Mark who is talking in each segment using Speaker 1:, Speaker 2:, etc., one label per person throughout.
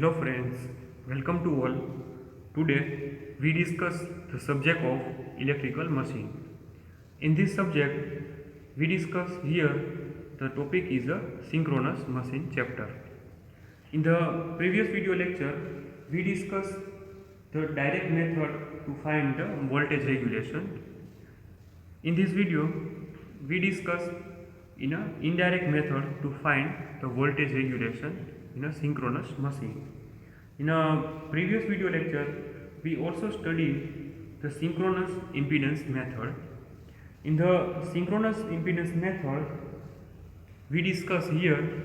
Speaker 1: Hello friends, welcome to all. Today we discuss the subject of electrical machine. In this subject we discuss here the topic is a synchronous machine chapter. In the previous video lecture we discussed the direct method to find the voltage regulation. In this video we discuss in a indirect method to find the voltage regulation in a synchronous machine. In a previous video lecture we also studied the synchronous impedance method. In the synchronous impedance method we discuss here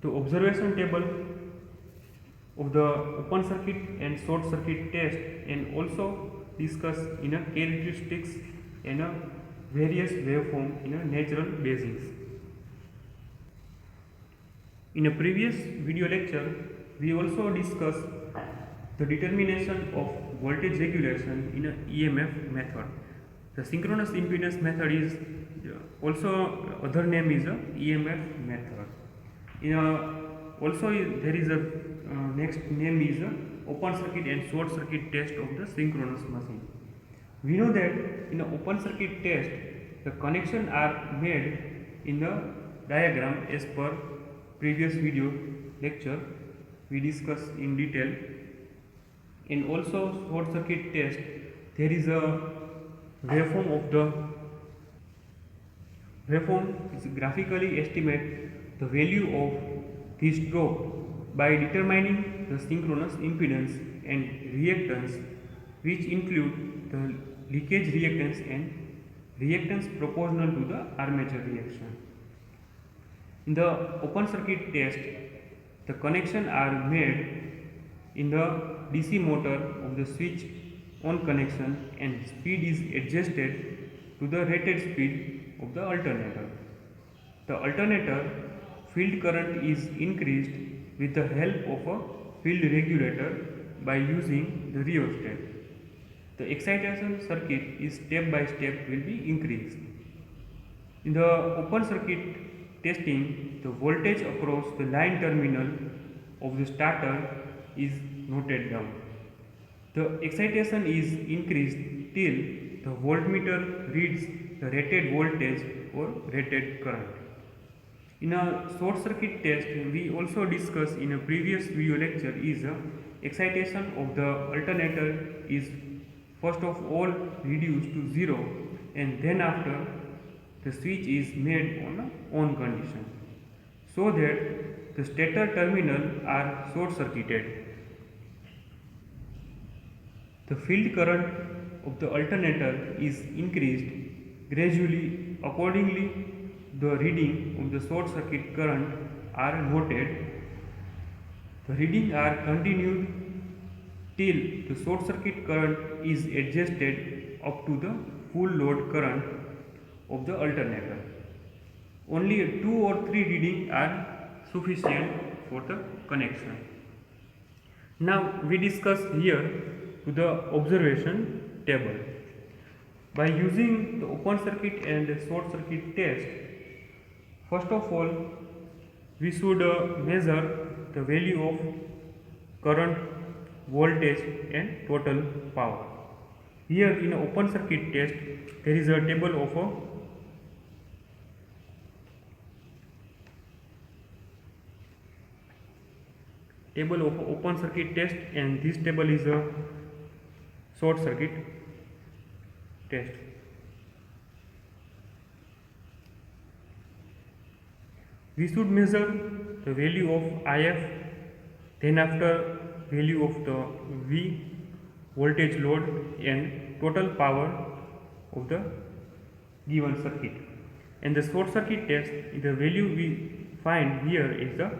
Speaker 1: the observation table of the open circuit and short circuit test, and also discuss in a characteristics and a various waveform in a natural basis. In a previous video lecture we also discussed the determination of voltage regulation in a EMF method. The synchronous impedance method is also other name is a EMF method. Also there is a next name is a open circuit and short circuit test of the synchronous machine. We know that in an open circuit test the connections are made in the diagram as per previous video lecture we discuss in detail. And also short circuit test there is a waveform of the waveform is graphically estimate the value of this drop by determining the synchronous impedance and reactance, which include the leakage reactance and reactance proportional to the armature reaction. In the open circuit test the connections are made in the DC motor of the switch on connection, and speed is adjusted to the rated speed of the alternator. The alternator field current is increased with the help of a field regulator by using the rheostat. The excitation circuit is step by step will be increased. In the open circuit testing, the voltage across the line terminal of the starter is noted down. The excitation is increased till the voltmeter reads the rated voltage or rated current. In a short circuit test we also discussed in a previous video lecture is excitation of the alternator is first of all reduced to 0, and then after the switch is made on condition, so that the stator terminal are short circuited. The field current of the alternator is increased gradually. Accordingly, the reading of the short circuit current are noted. The reading are continued till the short circuit current is adjusted up to the full load current of the alternator. Only 2 or 3 readings are sufficient for the connection. Now we discuss here to the observation table. By using the open circuit and short circuit test, first of all we should measure the value of current, voltage and total power. Here in open circuit test there is a table of open circuit test, and this table is a short circuit test. We should measure the value of IF, then after value of the V, voltage load and total power of the given circuit. And the short circuit test, the value we find here is the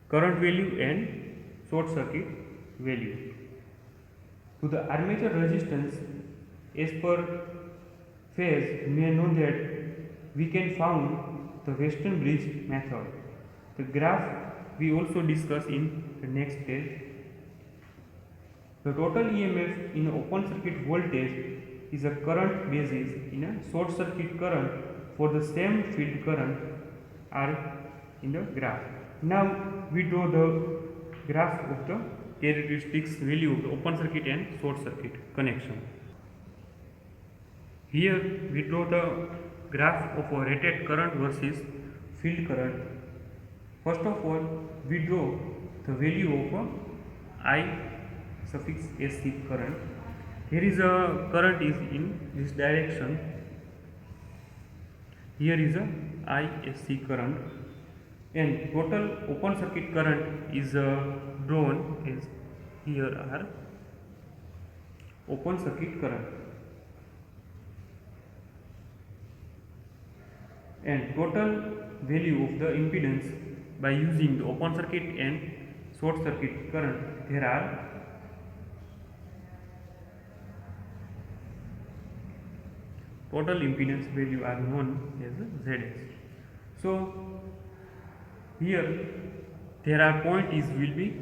Speaker 1: current value and short circuit value. To the armature resistance as per phase, we may know that we can found the Western bridge method. The graph we also discuss in the next page. The total EMF in open circuit voltage is a current basis in a short circuit current for the same field current are in the graph. Now we draw the graph of the characteristics value of the open circuit and short circuit connection. Here we draw the graph of a rated current versus field current. First of all, we draw the value of a I suffix SC current. Here is a current is in this direction. Here is a ISC current, and total open circuit current is drawn as here are open circuit current, and total value of the impedance by using the open circuit and short circuit current, there are total impedance value are known as ZS. So here there are point is will be,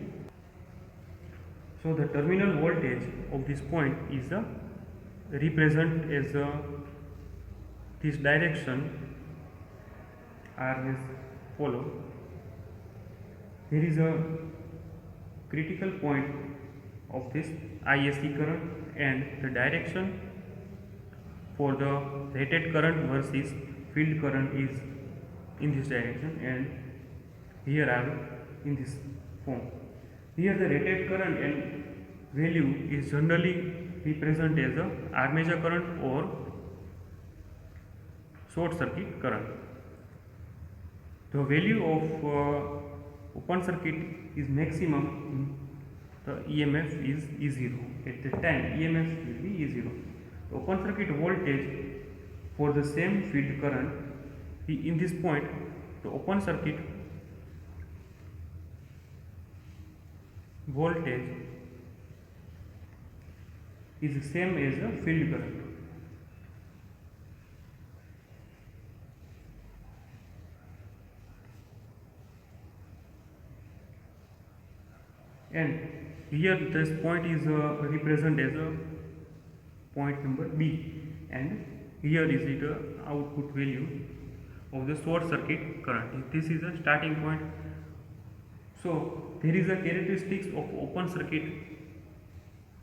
Speaker 1: so the terminal voltage of this point is represent as this direction are as follow. There is a critical point of this ISC current, and the direction for the rated current versus field current is in this direction, and here are in this form. Here the rated current and value is generally represented as a armature current or short circuit current. The value of open circuit is maximum, the EMF is E0. At the time EMF will be E0. The open circuit voltage for the same field current, in this point the open circuit voltage is the same as the field current. And here this point is represented as a point number B, and here is it output value of the short circuit current. This is a starting point. So there is a characteristics of open circuit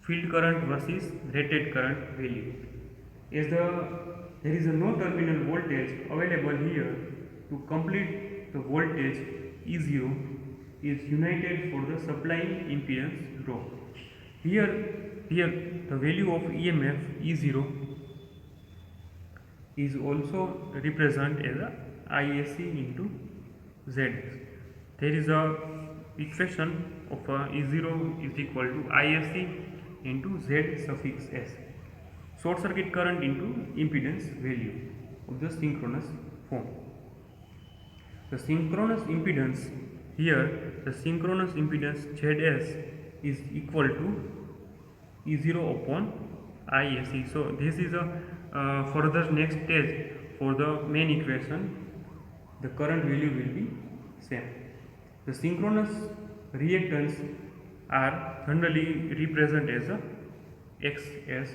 Speaker 1: field current versus rated current value. As there is no terminal voltage available here, to complete the voltage E0 is united for the supplying impedance drop. Here the value of EMF E0 is also represented as a ISC into ZS. There is a equation of E0 is equal to ISC into Z suffix S, short circuit current into impedance value of the synchronous form. The synchronous impedance, here the synchronous impedance ZS is equal to E0 upon ISC. So this is a further next stage for the main equation. The current value will be same. The synchronous reactance are generally represented as a XS.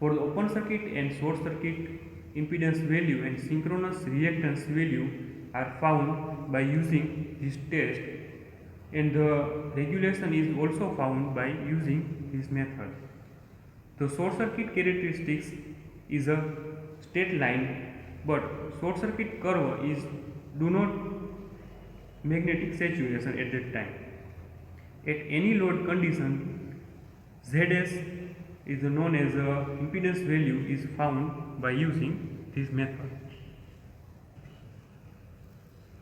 Speaker 1: For the open circuit and short circuit, impedance value and synchronous reactance value are found by using this test, and the regulation is also found by using this method. The short circuit characteristics is a straight line, but short circuit curve is do not magnetic saturation at that time. At any load condition, ZS is known as impedance value is found by using this method.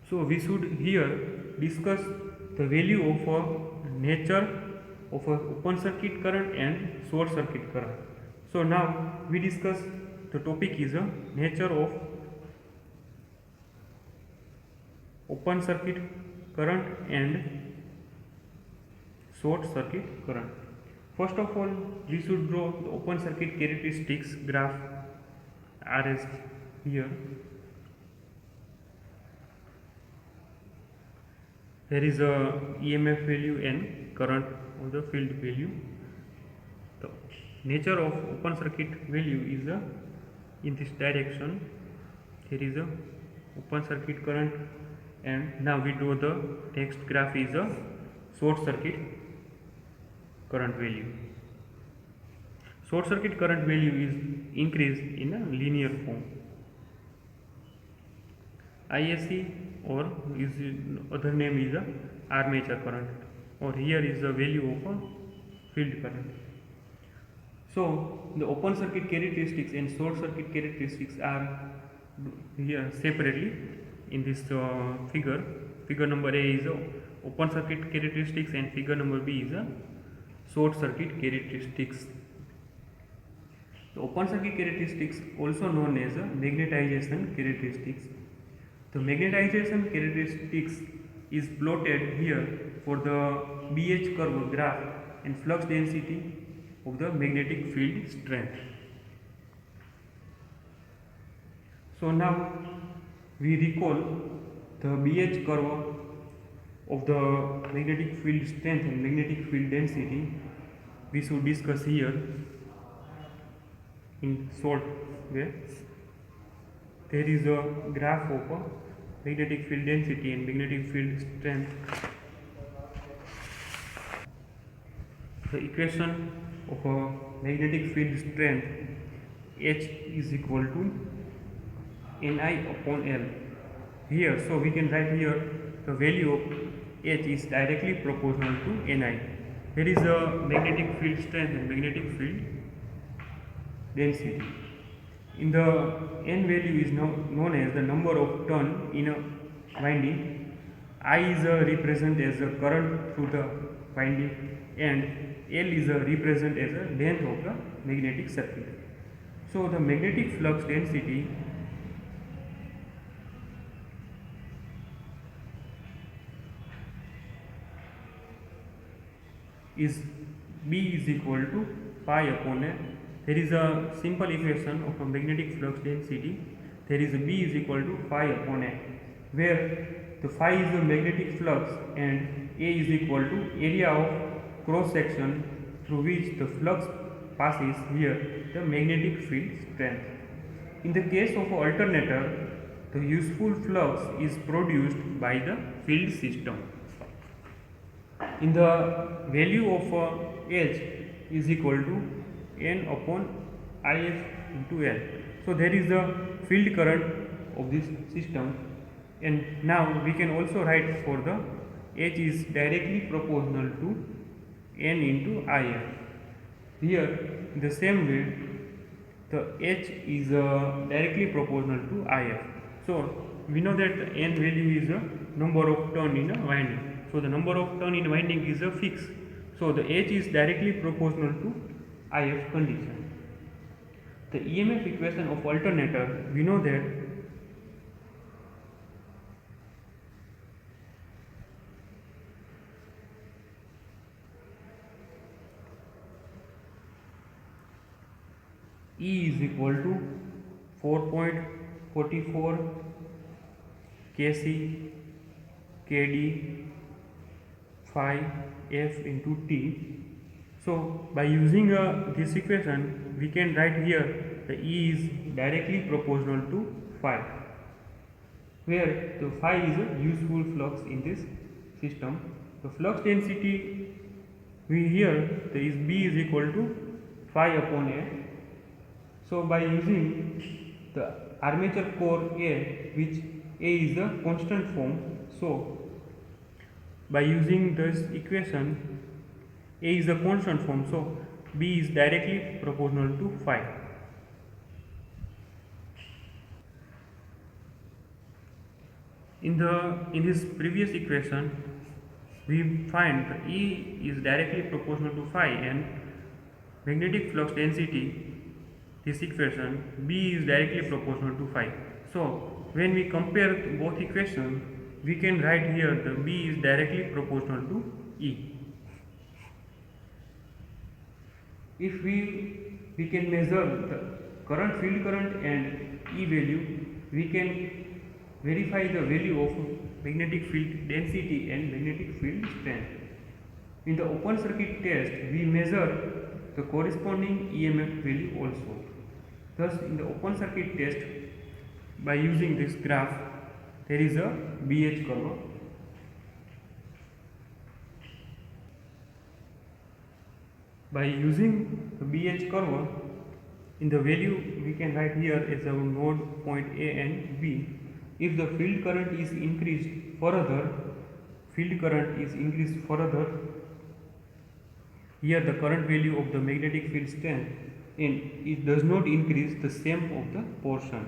Speaker 1: So we should here discuss the value of nature of open circuit current and short circuit current. So now we discuss the topic is nature of open circuit current and short circuit current. First of all, we should draw the open circuit characteristics graph RS here. There is a EMF value and current of the field value. The nature of open circuit value is in this direction. There is a open circuit current and now we draw the next graph is a short circuit current value. Short circuit current value is increased in a linear form. ISC or is other name is a armature current, or here is the value of a field current. So the open circuit characteristics and short circuit characteristics are here separately in this figure. Figure number A is a open circuit characteristics and figure number B is a short circuit characteristics. The open circuit characteristics also known as a magnetization characteristics. The magnetization characteristics is plotted here for the BH curve graph and flux density of the magnetic field strength. So now we recall the BH curve of the magnetic field strength and magnetic field density. We should discuss here in short way. There is a graph of a magnetic field density and magnetic field strength. The equation of a magnetic field strength H is equal to Ni upon L. Here, so we can write here the value of H is directly proportional to Ni. Here is a magnetic field strength and magnetic field density. In the N value is known as the number of turn in a winding. I is represented as the current through the winding, and L is represented as the length of the magnetic circuit. So the magnetic flux density is B is equal to pi upon A. There is a simple equation of a magnetic flux density. There is a B is equal to phi upon A, where the phi is the magnetic flux and A is equal to area of cross section through which the flux passes, here the magnetic field strength. In the case of an alternator, the useful flux is produced by the field system. In the value of H is equal to N upon IF into L. So there is the field current of this system, and now we can also write for the H is directly proportional to N into IF. Here in the same way the H is directly proportional to IF. So we know that N value is a number of turn in a winding. So the number of turn in winding is a fix. So the H is directly proportional to IF condition. The EMF equation of alternator, we know that E is equal to 4.44 Kc Kd phi f into T. So by using this equation, we can write here the E is directly proportional to phi, where the phi is a useful flux in this system. The flux density, we here there is B is equal to phi upon A. So by using the armature core A, which A is a constant form, so by using this equation, A is a constant form, so B is directly proportional to phi. In this previous equation, we find that E is directly proportional to phi and magnetic flux density, this equation B is directly proportional to phi. So when we compare both equations, we can write here the B is directly proportional to E. If we can measure the current, field current and E value, we can verify the value of magnetic field density and magnetic field strength. In the open circuit test, we measure the corresponding EMF value also. Thus, in the open circuit test, by using this graph, there is a BH curve. By using the BH curve, in the value we can write here as our node point A and B. If the field current is increased further, here the current value of the magnetic field strength, and it does not increase the sum of the portion.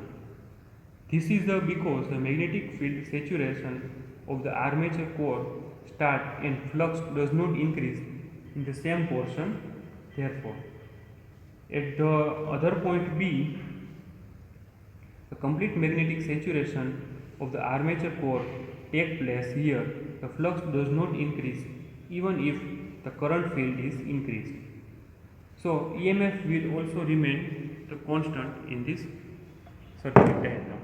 Speaker 1: This is because the magnetic field saturation of the armature core start and flux does not increase in the same portion. Therefore, at the other point B, the complete magnetic saturation of the armature core take place. Here the flux does not increase even if the current field is increased. So EMF will also remain the constant in this circuit diagram.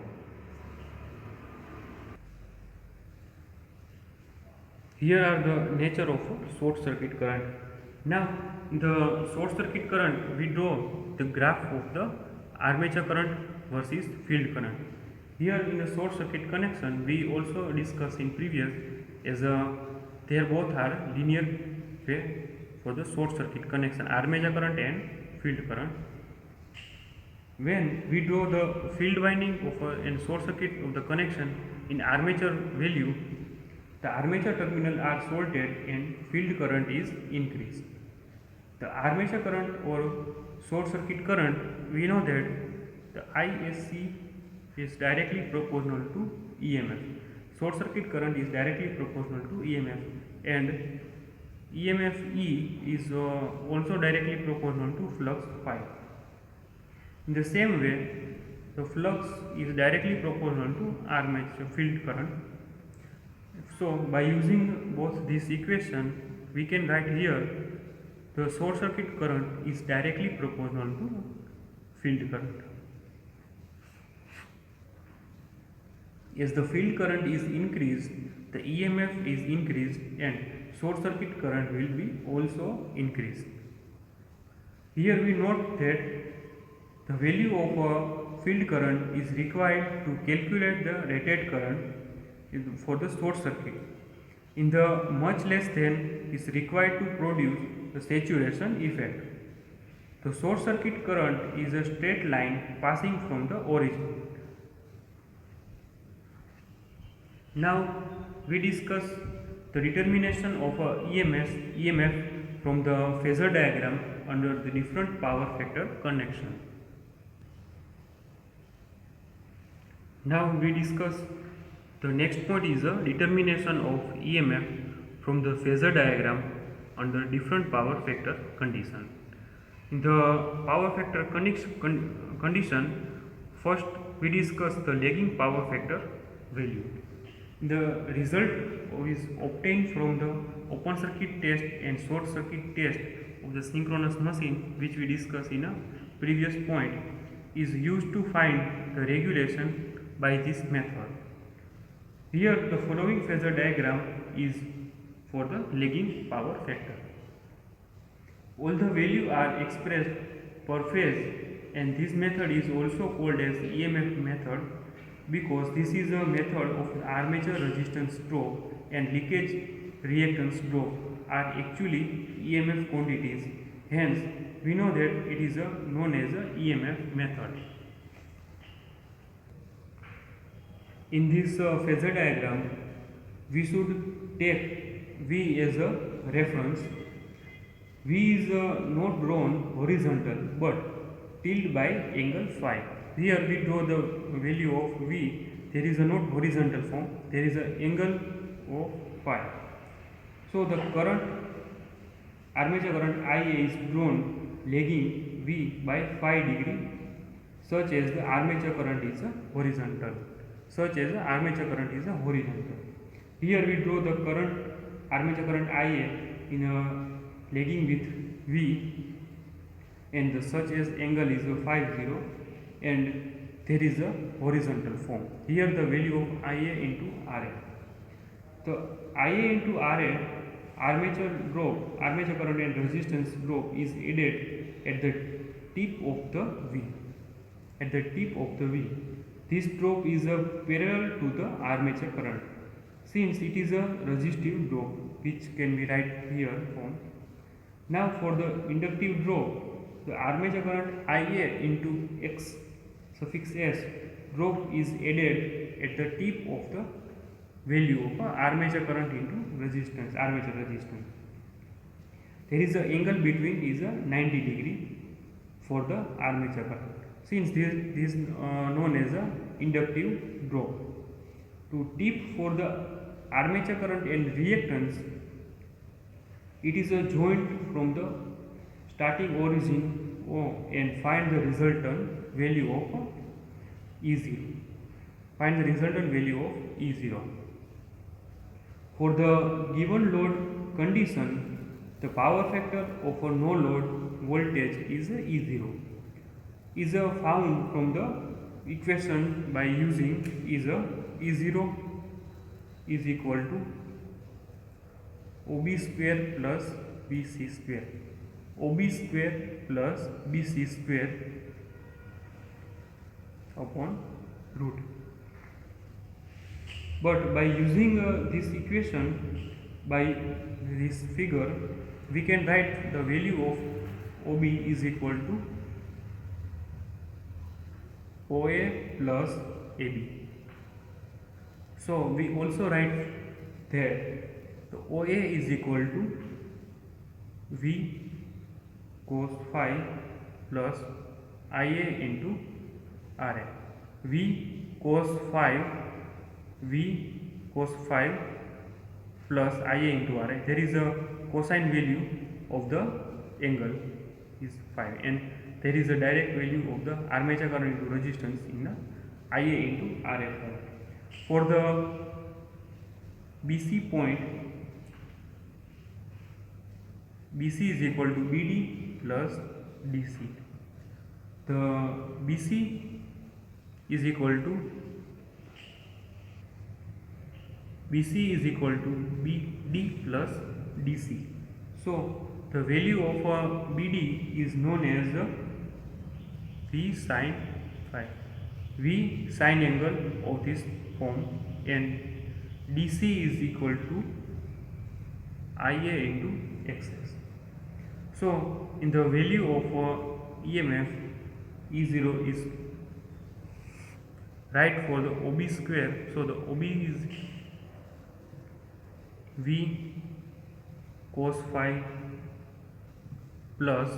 Speaker 1: Here are the nature of a short circuit current. Now in the short circuit current we draw the graph of the armature current versus field current. Here in the short circuit connection we also discussed in previous as they both are linear way for the short circuit connection, armature current and field current. When we draw the field winding of a short circuit of the connection in armature value, the armature terminal are shorted and field current is increased. The armature current or short circuit current, we know that the ISC is directly proportional to EMF. Short circuit current is directly proportional to EMF, and EMF E is also directly proportional to flux phi. In the same way, the flux is directly proportional to armature field current. So by using both this equation, we can write here the short circuit current is directly proportional to field current. As the field current is increased, the EMF is increased and short circuit current will be also increased. Here we note that the value of a field current is required to calculate the rated current for the short circuit. In the much less than is required to produce the saturation effect. The short circuit current is a straight line passing from the origin. Now we discuss the determination of a EMF from the phasor diagram under the different power factor connection. Now we discuss the next point is a determination of EMF from the phasor diagram under different power factor condition. In the power factor condition, first we discuss the lagging power factor value. The result is obtained from the open circuit test and short circuit test of the synchronous machine, which we discussed in a previous point, is used to find the regulation by this method. Here the following phasor diagram is for the lagging power factor. All the values are expressed per phase, and this method is also called as EMF method because this is a method of armature resistance drop and leakage reactance drop are actually EMF quantities. Hence, we know that it is known as a EMF method. In this phasor diagram, we should take V as a reference. V is not drawn horizontal but tilted by angle phi. Here we draw the value of V. There is a not horizontal form, there is an angle of phi. So the current, armature current IA is drawn lagging V by phi degree, such as the armature current is horizontal. Here we draw the current, armature current IA in a lagging with V, and the such as angle is phi 0, and there is a horizontal form. Here the value of IA into RA. The IA into RA, armature current and resistance drop is added at the tip of the V. this drop is a parallel to the armature current. Since it is a resistive drop, which can be write here from. Now for the inductive drop, the armature current IA into X suffix S drop is added at the tip of the value of armature current into resistance, armature resistance. There is an angle between is a 90 degree for the armature current. Since this is known as a inductive drop. To tip for the armature current and reactance, it is a joint from the starting origin and find the resultant value of E0. Find the resultant value of E0. For the given load condition, the power factor of a no load voltage is E0. Is found from the equation by using is E0 is equal to OB square plus BC square. OB square plus BC square upon root. But by using this equation, by this figure, we can write the value of OB is equal to OA plus AB. So we also write that the OA is equal to V cos phi plus IA into RA. V cos phi plus IA into RA. There is a cosine value of the angle is phi, and there is a direct value of the armature current into resistance in the IA into RA form. For the BC point, BC is equal to BD plus DC. The BC is equal to BD plus DC. So the value of BD is known as V sin phi, V sin angle of this form, and DC is equal to IA into XS. So in the value of EMF E0 is right for the OB square. So the OB is V cos phi plus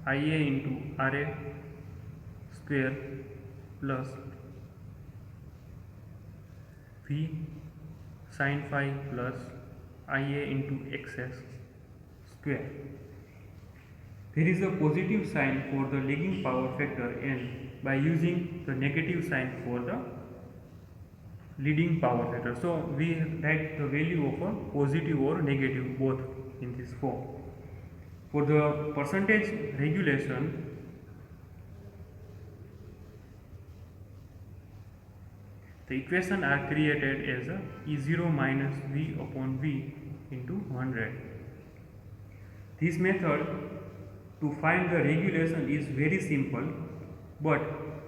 Speaker 1: IA into RA square plus V sin phi plus IA into XS square. There is a positive sign for the lagging power factor, and by using the negative sign for the leading power factor. So we write the value of a positive or negative both in this form. For the percentage regulation, the equation are created as a E0 minus V upon V into 100. This method to find the regulation is very simple, but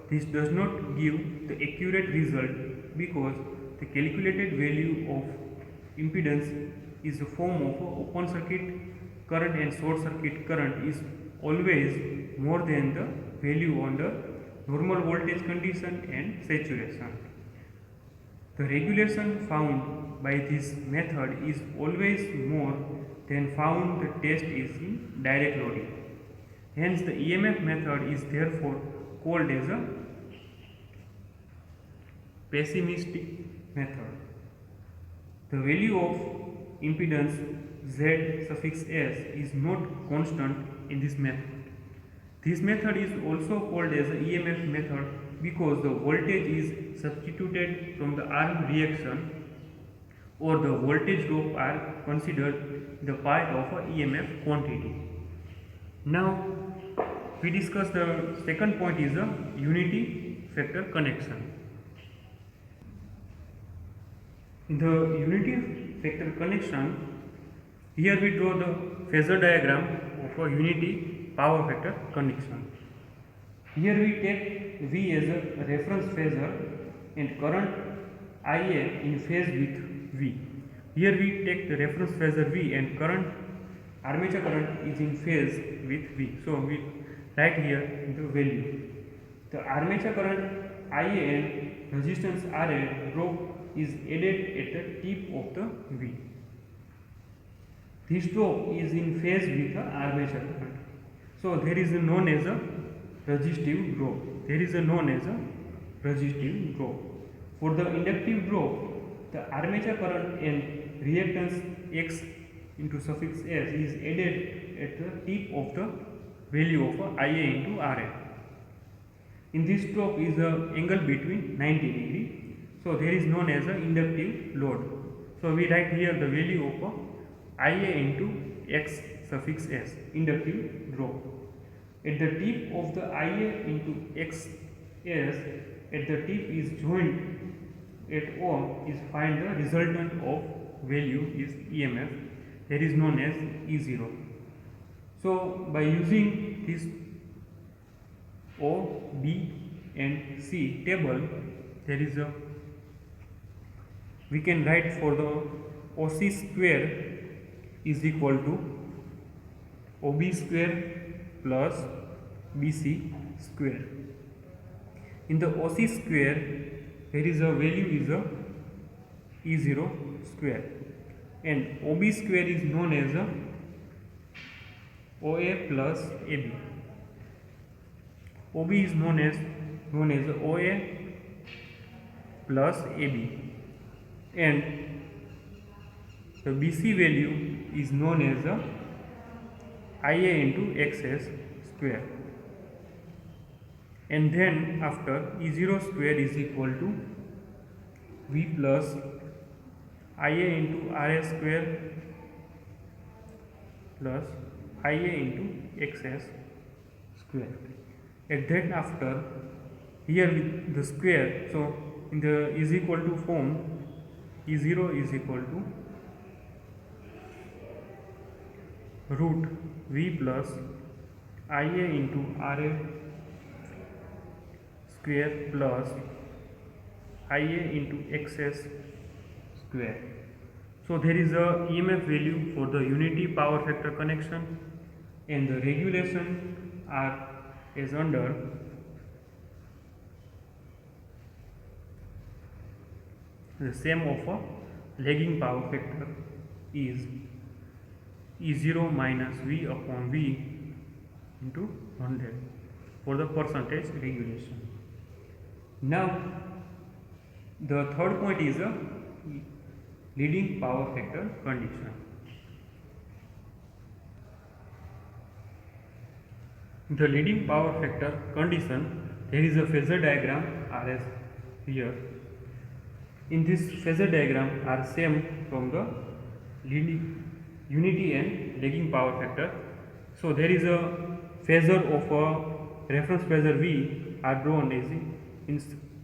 Speaker 1: this does not give the accurate result because the calculated value of impedance is a form of open circuit current, and short circuit current is always more than the value under normal voltage condition and saturation. The regulation found by this method is always more than found the test is in direct loading. Hence the EMF method is therefore called as a pessimistic method. The value of impedance Z suffix S is not constant in this method. This method is also called as the EMF method because the voltage is substituted from the arm reaction, or the voltage drop are considered the part of a EMF quantity. Now we discuss the second point is the unity factor connection. In the unity factor connection, here we draw the phasor diagram of a unity power factor connection. Here we take V as a reference phasor and current IA in phase with V. Here we take the reference phasor V and current armature current is in phase with V. So we write here the value. The armature current IA and resistance RA drop is added at the tip of the V. This drop is in phase with the armature current. So there is a known as a resistive drop. There is a known as a resistive drop. For the inductive drop, the armature current and reactance X into suffix S is added at the tip of the value of IA into RA. In this drop is the angle between 90 degree. So there is known as a inductive load. So we write here the value of IA into X suffix S, inductive drop. At the tip of the IA into X S, at the tip is joined at O is find the resultant of value is EMF, that is known as E0. So by using this O, B and C table, there is a we can write for the OC square is equal to OB square plus BC square. In the OC square, there is a value is a E0 square, and OB square is known as a OA plus AB. OB is known as OA plus AB, and the BC value is known as a IA into XS square. And then after E0 square is equal to V plus IA into RA square plus IA into XS square. And then after here with the square, so in the is equal to form, E0 is equal to root V plus IA into RA square plus IA into XS square. So there is a EMF value for the unity power factor connection, and the regulation are as under the sum of a lagging power factor is E0 minus V upon V into 100 for the percentage regulation. Now the third point is a leading power factor condition. The leading power factor condition, there is a phasor diagram RS here. In this phasor diagram are same from the leading unity and lagging power factor. So there is a phasor of a reference phasor V are drawn as in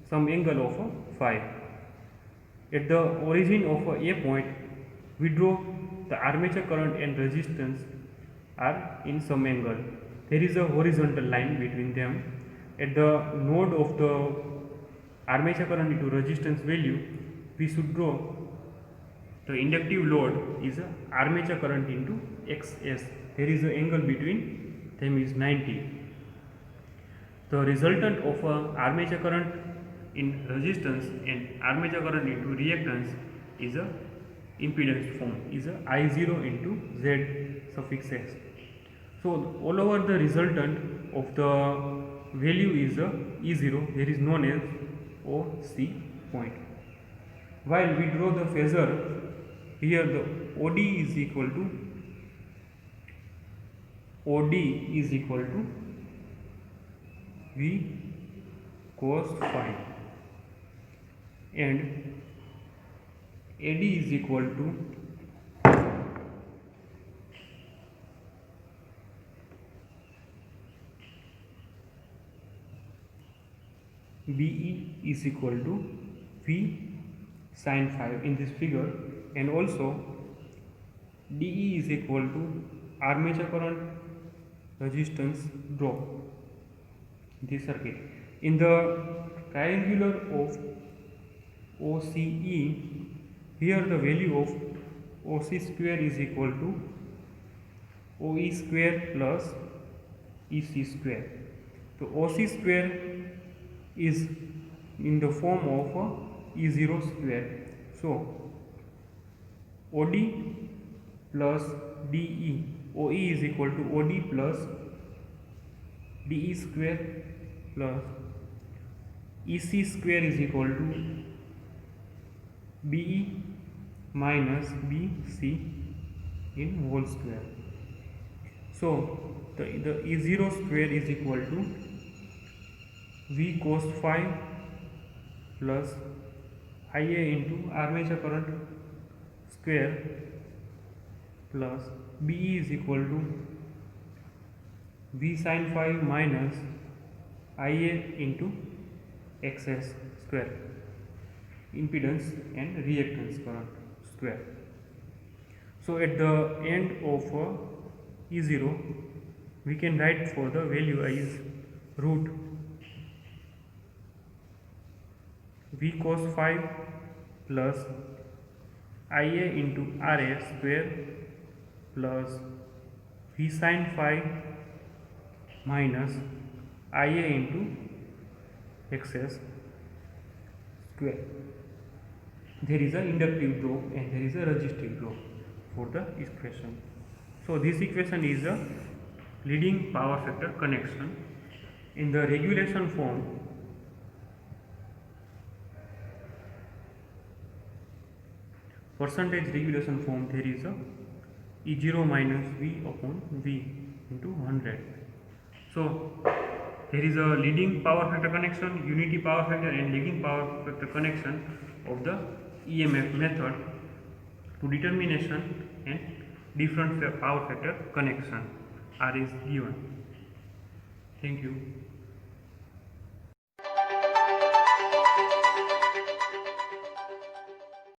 Speaker 1: some angle of phi. At the origin of a point, we draw the armature current and resistance are in some angle. There is a horizontal line between them. At the node of the armature current into resistance value, we should draw the inductive load is armature current into XS. There is an angle between them is 90. The resultant of armature current in resistance and armature current into reactance is a impedance form, is a I0 into Z suffix S. So all over the resultant of the value is a E0, there is known as OC point. While we draw the phasor, here the OD is equal to V cos phi, and AD is equal to BE is equal to V sin phi in this figure, and also DE is equal to armature current resistance drop in this circuit. In the triangular of OCE, here the value of OC square is equal to OE square plus EC square. So OC square is in the form of E0 square. So OD plus DE, OE is equal to OD plus DE square plus EC square is equal to BE minus BC in whole square. So the E0 square is equal to V cos phi plus Ia into armature current square plus BE is equal to V sin phi minus Ia into XS square, impedance and reactance current square. So at the end of E0 we can write for the value is root V cos phi plus Ia into Ra square plus V sin phi minus Ia into XS square. There is a inductive drop and there is a resistive drop for the equation. So this equation is a leading power factor connection. In the regulation form, percentage regulation form, there is a E0 minus V upon V into 100. So there is a leading power factor connection, unity power factor and lagging power factor connection of the EMF method to determination and different power factor connection R is given. Thank you.